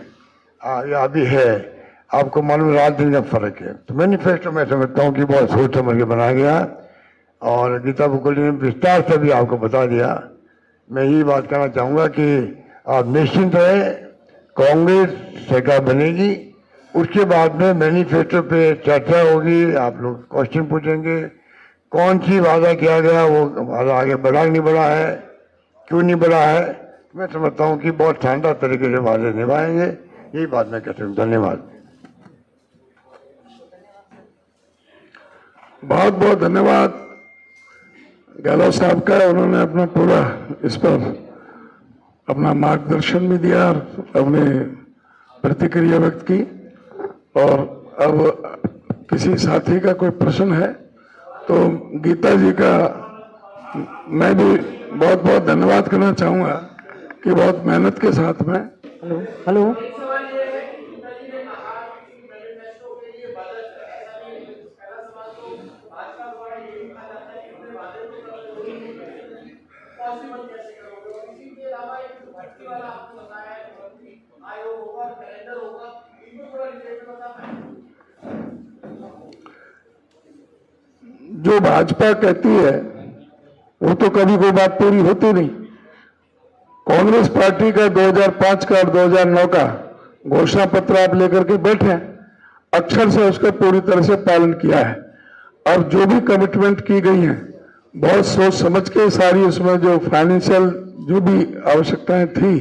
या अभी है, आपको मालूम रात दिन का फर्क है। तो मैनिफेस्टो मैं समझता हूँ कि बहुत सोच समझ के बनाया गया और गीता बुकुल ने विस्तार से भी आपको बता दिया। मैं यही बात करना चाहूँगा कि आप निश्चिंत रहे, कांग्रेस सरकार बनेगी, उसके बाद में मैनिफेस्टो पे चर्चा होगी, आप लोग क्वेश्चन पूछेंगे, कौन सी वादा किया गया, वो वादा आगे बढ़ा नहीं बढ़ा है, क्यों नहीं बढ़ा है। मैं समझता हूँ कि बहुत शानदार तरीके से वादे निभाएंगे, यही बात मैं कहता हूँ। धन्यवाद। बहुत बहुत धन्यवाद गहलोत साहब का। उन्होंने अपना पूरा इस पर अपना मार्गदर्शन भी दिया और अपने प्रतिक्रिया व्यक्त की। और अब किसी साथी का कोई प्रश्न है तो गीता जी का मैं भी बहुत बहुत धन्यवाद करना चाहूँगा कि बहुत मेहनत के साथ में। हेलो हेलो, जो भाजपा कहती है वो तो कभी कोई बात पूरी होती नहीं। कांग्रेस पार्टी का 2005 का और 2009 का घोषणा पत्र आप लेकर के बैठे हैं, अक्षर से उसका पूरी तरह से पालन किया है। और जो भी कमिटमेंट की गई है बहुत सोच समझ के, सारी उसमें जो फाइनेंशियल जो भी आवश्यकताएं थी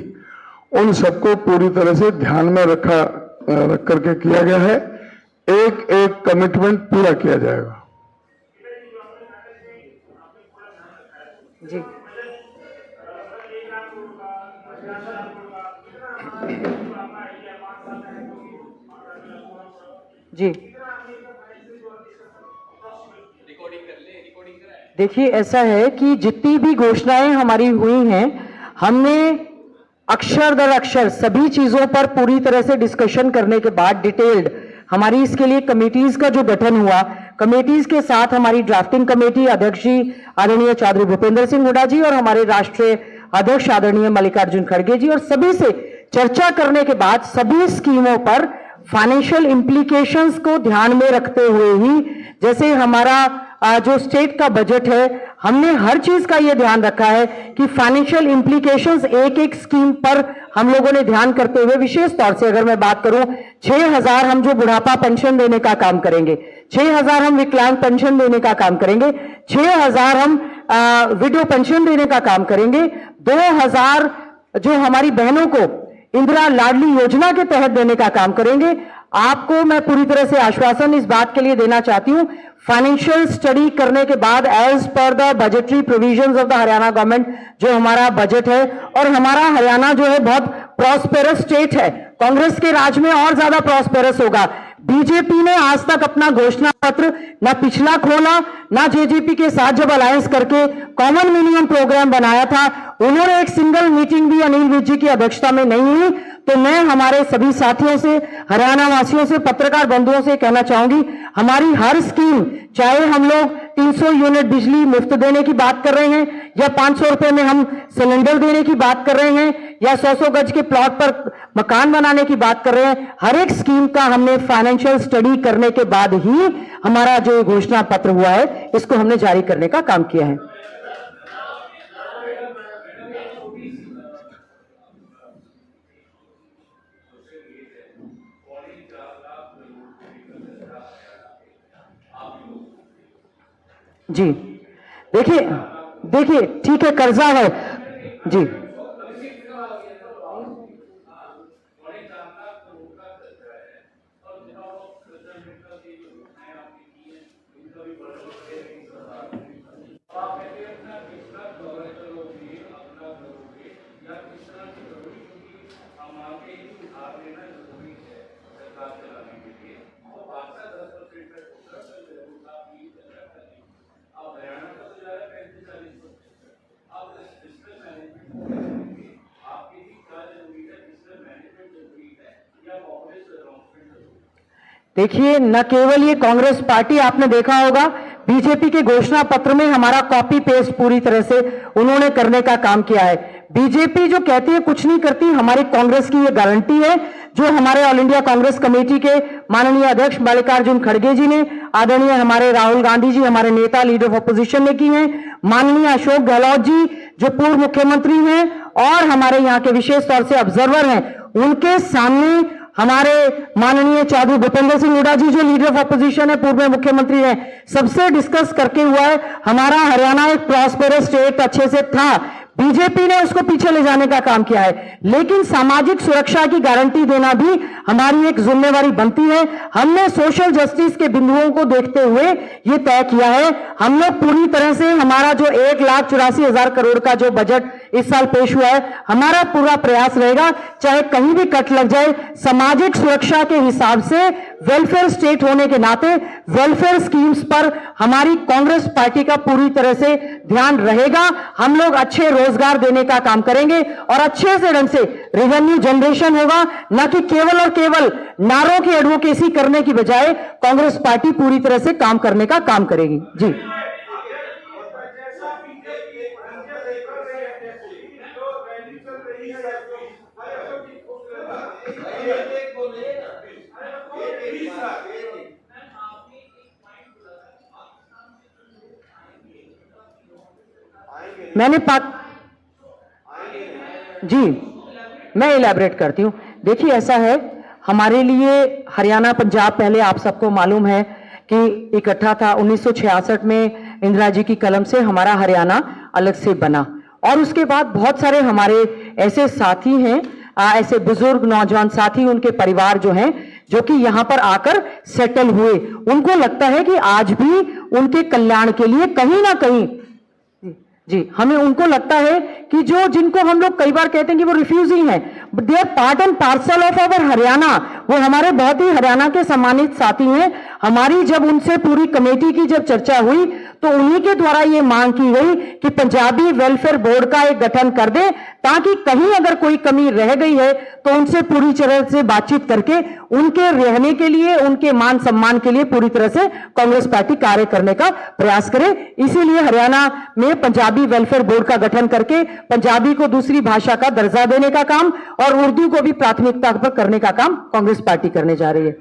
उन सबको पूरी तरह से ध्यान में रख करके किया गया है। एक एक कमिटमेंट पूरा किया जाएगा। जी जी, देखिए ऐसा है कि जितनी भी घोषणाएं हमारी हुई हैं, हमने अक्षर दर अक्षर सभी चीजों पर पूरी तरह से डिस्कशन करने के बाद डिटेल्ड हमारी इसके लिए कमेटीज का जो गठन हुआ, कमेटीज के साथ हमारी ड्राफ्टिंग कमेटी अध्यक्ष जी आदरणीय चौधरी भूपेंद्र सिंह हुड्डा जी और हमारे राष्ट्रीय अध्यक्ष आदरणीय मल्लिकार्जुन खड़गे जी और सभी से चर्चा करने के बाद सभी स्कीमों पर फाइनेंशियल इंप्लीकेशंस को ध्यान में रखते हुए ही, जैसे हमारा जो स्टेट का बजट है, हमने हर चीज का यह ध्यान रखा है कि फाइनेंशियल इंप्लीकेशंस एक एक स्कीम पर हम लोगों ने ध्यान करते हुए, विशेष तौर से अगर मैं बात करूं, 6,000 हम जो बुढ़ापा पेंशन देने का काम करेंगे, 6,000 हम विकलांग पेंशन देने का काम करेंगे, 6,000 हम विडो पेंशन देने का काम करेंगे, 2,000 जो हमारी बहनों को इंदिरा लाडली योजना के तहत देने का काम करेंगे। आपको मैं पूरी तरह से आश्वासन इस बात के लिए देना चाहती हूं, फाइनेंशियल स्टडी करने के बाद as per the budgetary provisions of the Haryana government जो हमारा बजट है, और हमारा हरियाणा जो है बहुत प्रॉस्पेरस स्टेट है, कांग्रेस के राज में और ज्यादा प्रॉस्पेरस होगा। बीजेपी ने आज तक अपना घोषणा पत्र न पिछला खोला, न जेजेपी के साथ जब अलायंस करके कॉमन मिनिमम प्रोग्राम बनाया था, उन्होंने एक सिंगल मीटिंग भी अनिल विज जी की अध्यक्षता में नहीं हुई। तो मैं हमारे सभी साथियों से, हरियाणा वासियों से, पत्रकार बंधुओं से कहना चाहूंगी, हमारी हर स्कीम, चाहे हम लोग 300 यूनिट बिजली मुफ्त देने की बात कर रहे हैं, या 500 रुपए में हम सिलेंडर देने की बात कर रहे हैं, या 100 गज के प्लॉट पर मकान बनाने की बात कर रहे हैं, हर एक स्कीम का हमने फाइनेंशियल स्टडी करने के बाद ही हमारा जो घोषणा पत्र हुआ है इसको हमने जारी करने का काम किया है। जी देखिए ठीक है, कर्जा है जी। देखिए, न केवल ये कांग्रेस पार्टी, आपने देखा होगा बीजेपी के घोषणा पत्र में हमारा कॉपी पेस्ट पूरी तरह से उन्होंने करने का काम किया है। बीजेपी जो कहती है कुछ नहीं करती, हमारी कांग्रेस की ये गारंटी है जो हमारे ऑल इंडिया कांग्रेस कमेटी के माननीय अध्यक्ष मल्लिकार्जुन खड़गे जी ने, आदरणीय हमारे राहुल गांधी जी, हमारे नेता लीडर ऑफ अपोजिशन ने की है, माननीय अशोक गहलोत जी जो पूर्व मुख्यमंत्री हैं और हमारे यहाँ के विशेष तौर से ऑब्जर्वर हैं, उनके सामने हमारे माननीय चौधरी भूपेंद्र सिंह हुड्डा जी जो लीडर ऑफ अपोजिशन है, पूर्व मुख्यमंत्री हैं, सबसे डिस्कस करके हुआ है। हमारा हरियाणा एक प्रॉस्पेरस स्टेट अच्छे से था, बीजेपी ने उसको पीछे ले जाने का काम किया है, लेकिन सामाजिक सुरक्षा की गारंटी देना भी हमारी एक जिम्मेवारी बनती है। हमने सोशल जस्टिस के बिंदुओं को देखते हुए ये तय किया है, हम लोग पूरी तरह से हमारा जो 1,84,000 करोड़ का जो बजट इस साल पेश हुआ है, हमारा पूरा प्रयास रहेगा चाहे कहीं भी कट लग जाए, सामाजिक सुरक्षा के हिसाब से वेलफेयर स्टेट होने के नाते वेलफेयर स्कीम्स पर हमारी कांग्रेस पार्टी का पूरी तरह से ध्यान रहेगा। हम लोग अच्छे रोजगार देने का काम करेंगे और अच्छे से ढंग से रेवेन्यू जनरेशन होगा, न कि केवल और केवल नारों की एडवोकेसी करने की बजाय कांग्रेस पार्टी पूरी तरह से काम करने का काम करेगी। जी, मैंने जी, मैं इलैबोरेट करती हूं। देखिए, ऐसा है, हमारे लिए हरियाणा पंजाब पहले आप सबको मालूम है कि इकट्ठा था। 1966 में इंदिरा जी की कलम से हमारा हरियाणा अलग से बना और उसके बाद बहुत सारे हमारे ऐसे साथी हैं, ऐसे बुजुर्ग नौजवान साथी, उनके परिवार जो हैं, जो कि यहां पर आकर सेटल हुए, उनको लगता है कि आज भी उनके कल्याण के लिए कहीं ना कहीं जी, हमें उनको लगता है कि जो जिनको हम लोग कई बार कहते हैं कि वो रिफ्यूजी हैं, they are part and parcel of our Haryana, वो हमारे बहुत ही हरियाणा के सम्मानित साथी हैं। हमारी जब उनसे पूरी कमेटी की जब चर्चा हुई तो उन्हीं के द्वारा ये मांग की गई कि पंजाबी वेलफेयर बोर्ड का एक गठन कर दे, ताकि कहीं अगर कोई कमी रह गई है तो उनसे पूरी तरह से बातचीत करके उनके रहने के लिए, उनके मान सम्मान के लिए पूरी तरह से कांग्रेस पार्टी कार्य करने का प्रयास करे। इसीलिए हरियाणा में पंजाबी वेलफेयर बोर्ड का गठन करके पंजाबी को दूसरी भाषा का दर्जा देने का काम और उर्दू को भी प्राथमिकता पर करने का काम कांग्रेस पार्टी करने जा रही है।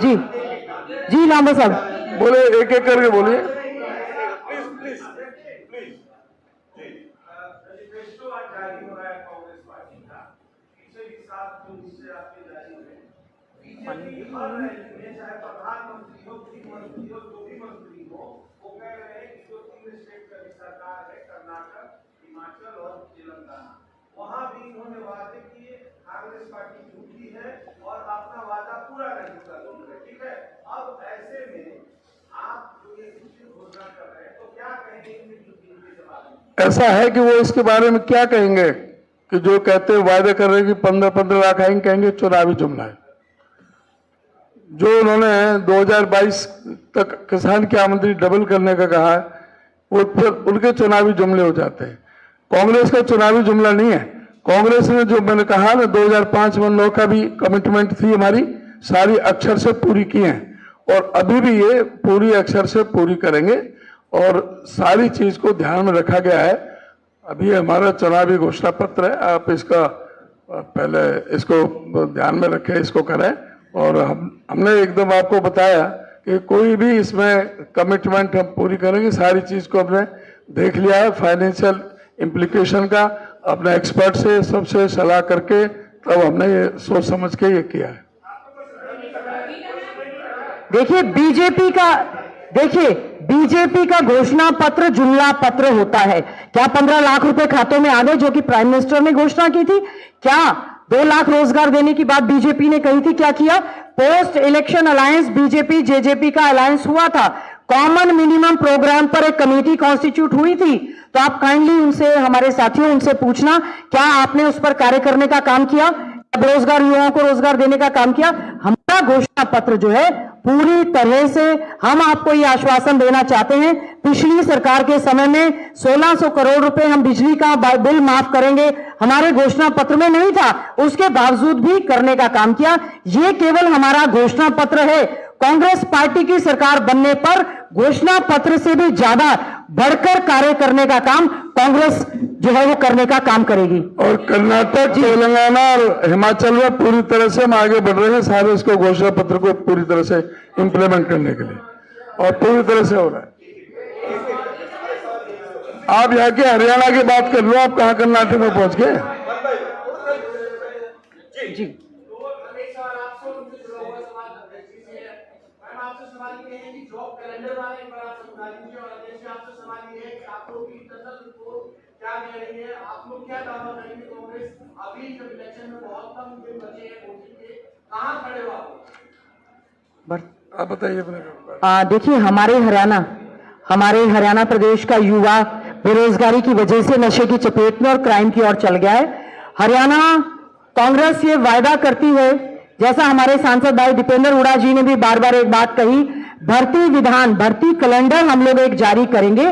जी जी, लांबा साहब बोले, एक एक करके बोलिए। वहां भी इन्होंने वादे किए, कांग्रेस पार्टी झूठी है और अपना वादा पूरा नहीं कर रही, ठीक है। अब ऐसे में आप जो ये घोषणा कर रहे हैं तो क्या कहेंगे इनके बारे में? ऐसा है कि वो इसके बारे में क्या कहेंगे कि जो कहते हैं वायदे कर रहे हैं कि 15-15 लाख आएंगे, कहेंगे चुनावी जुमला है। जो उन्होंने 2022 तक किसान की आमदनी डबल करने का कहा है, वो फिर उनके चुनावी जुमले हो जाते हैं। कांग्रेस का चुनावी जुमला नहीं है। कांग्रेस ने जो मैंने कहा ना 2005 में 9 का भी कमिटमेंट थी हमारी, सारी अक्षर से पूरी की हैं और अभी भी ये पूरी अक्षर से पूरी करेंगे और सारी चीज को ध्यान में रखा गया है। अभी हमारा चुनावी घोषणा पत्र है, आप इसका पहले इसको ध्यान में रखें, इसको करें। और हमने एकदम आपको बताया कि कोई भी इसमें कमिटमेंट हम पूरी करेंगे, सारी चीज को हमने देख लिया है, फाइनेंशियल इम्प्लीकेशन का अपने एक्सपर्ट से सबसे सलाह करके तब हमने ये सोच समझ के ये किया है। देखिए, बीजेपी का घोषणा पत्र जुमला पत्र होता है। क्या 15 लाख रुपए खातों में आ गए जो कि प्राइम मिनिस्टर ने घोषणा की थी? क्या 2 लाख रोजगार देने की बात बीजेपी ने कही थी? क्या किया? Post election alliance BJP JJP का अलायंस हुआ था, कॉमन मिनिमम प्रोग्राम पर एक कमेटी कॉन्स्टिट्यूट हुई थी। तो आप काइंडली उनसे, हमारे साथियों, उनसे पूछना क्या आपने उस पर कार्य करने का काम किया, बेरोजगार युवाओं को रोजगार देने का काम किया? हमारा हमारा घोषणा पत्र जो है पूरी तरह से, हम आपको ये आश्वासन देना चाहते हैं, पिछली सरकार के समय में 1600 करोड़ रुपए हम बिजली का बिल माफ करेंगे, हमारे घोषणा पत्र में नहीं था, उसके बावजूद भी करने का काम किया। ये केवल हमारा घोषणा पत्र है। कांग्रेस पार्टी की सरकार बनने पर घोषणा पत्र से भी ज्यादा बढ़कर कार्य करने का काम कांग्रेस जो है वो करने का काम करेगी। और कर्नाटक, तेलंगाना और हिमाचल में पूरी तरह से हम आगे बढ़ रहे हैं सारे इसको घोषणा पत्र को पूरी तरह से इंप्लीमेंट करने के लिए, और पूरी तरह से हो रहा है। आप यहाँ के हरियाणा की बात कर लो, आप कहाँ कर्नाटक में पहुंच गए? जी आपसे सवाल ये है कि जॉब कैलेंडर वाले एक बार आप समझा दीजिए, और अध्यक्ष जी आपसे सवाल ये है कि आप लोग की इंटरनल रिपोर्ट क्या कह रही है, आप लोग क्या दावा करेंगे? कांग्रेस अभी जब इलेक्शन में बहुत कम दिन बचे हैं वोटिंग के, कहां खड़े हो आप? आप बताइए अपने। देखिए, हमारे हरियाणा प्रदेश का युवा बेरोजगारी की वजह से नशे की चपेट में और क्राइम की ओर चल गया है। हरियाणा कांग्रेस ये वायदा करती है, जैसा हमारे सांसद भाई दीपेंद्र हुडा जी ने भी बार बार एक बात कही, भर्ती कैलेंडर हम लोग एक जारी करेंगे,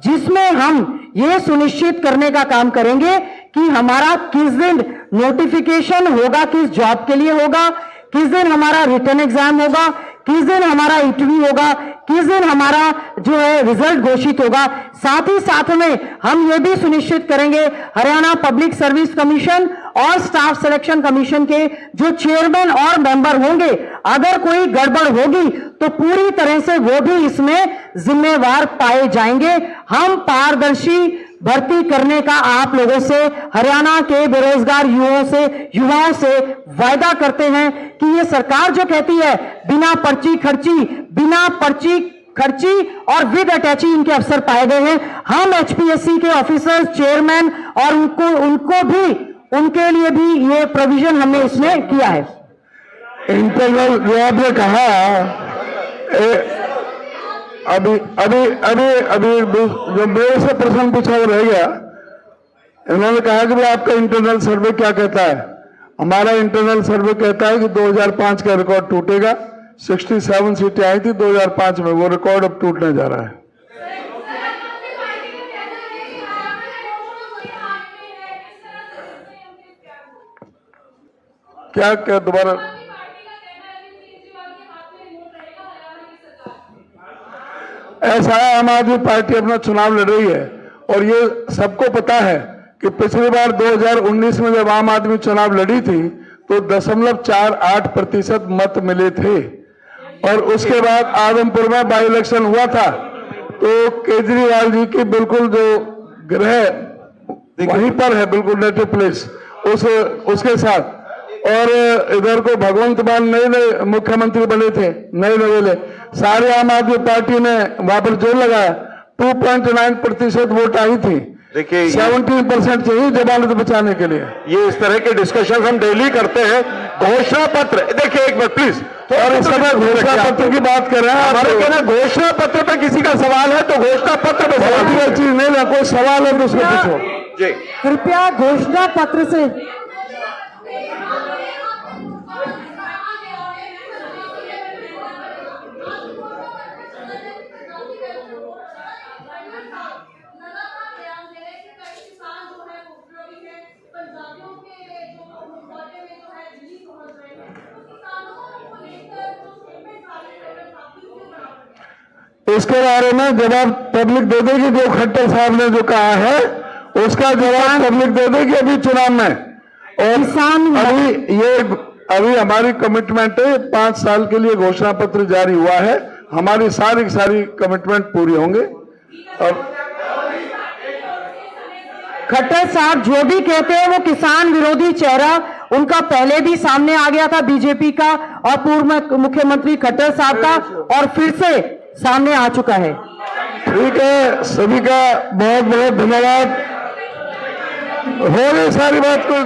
जिसमें हम ये सुनिश्चित करने का काम करेंगे कि हमारा किस दिन नोटिफिकेशन होगा, किस जॉब के लिए होगा, किस दिन हमारा रिटर्न एग्जाम होगा, किस दिन हमारा इंटरव्यू होगा, किस दिन हमारा जो है रिजल्ट घोषित होगा। साथ ही साथ में हम ये भी सुनिश्चित करेंगे, हरियाणा पब्लिक सर्विस कमीशन और स्टाफ सिलेक्शन कमीशन के जो चेयरमैन और मेंबर होंगे, अगर कोई गड़बड़ होगी तो पूरी तरह से वो भी इसमें जिम्मेवार पाए जाएंगे। हम पारदर्शी भर्ती करने का आप लोगों से, हरियाणा के बेरोजगार युवाओं से वायदा करते हैं कि ये सरकार जो कहती है बिना पर्ची खर्ची और विद अटैची इनके अफसर पाए गए हैं, हम एचपीएससी के ऑफिसर्स, चेयरमैन और उनको भी, उनके लिए भी ये प्रोविजन हमने इसमें किया है। इंटरनल जो आपने कहा, अभी जो मेरे से प्रश्न पूछा वो रह गया। इन्होंने कहा कि भाई आपका इंटरनल सर्वे क्या कहता है? हमारा इंटरनल सर्वे कहता है कि 2005 का रिकॉर्ड टूटेगा। 67 सीटें आई थी 2005 में, वो रिकॉर्ड अब टूटने जा रहा है। क्या दोबारा? ऐसा है, आम आदमी पार्टी अपना चुनाव लड़ रही है, और ये सबको पता है कि पिछली बार 2019 में जब आम आदमी चुनाव लड़ी थी तो 0.48% मत मिले थे, और उसके बाद आदमपुर में बाई इलेक्शन हुआ था तो केजरीवाल जी की बिल्कुल जो गृह वहीं पर है, बिल्कुल नेटिव प्लेस उसके साथ, और इधर को भगवंत मान नए मुख्यमंत्री बने थे, नए नवेले, सारे आम आदमी पार्टी ने वहां पर जोर लगाया। 2.9% वोट आई थी। देखिए 17% चाहिए जमानत बचाने के लिए। ये इस तरह के डिस्कशन हम डेली करते हैं। घोषणा पत्र, देखिए एक मिनट प्लीज, और इस समय घोषणा पत्र की बात कर रहे हैं। हमारे कहना घोषणा पत्र पे किसी का सवाल है तो घोषणा पत्र पे सवाल बहुत चीज नहीं ना, कोई सवाल है तो उसको पूछो जी। कृपया घोषणा पत्र से इसके बारे में जवाब पब्लिक दे देगी। जो खट्टर साहब ने जो कहा है उसका जवाब पब्लिक दे देगी अभी चुनाव में। और अभी हमारी कमिटमेंट है, 5 साल के लिए घोषणा पत्र जारी हुआ है, हमारी सारी कमिटमेंट पूरी होंगे। और खट्टर साहब जो भी कहते हैं वो किसान विरोधी चेहरा उनका पहले भी सामने आ गया था, बीजेपी का और पूर्व मुख्यमंत्री खट्टर साहब का, और फिर से सामने आ चुका है। ठीक है, सभी का बहुत बहुत धन्यवाद। हो गई सारी बात को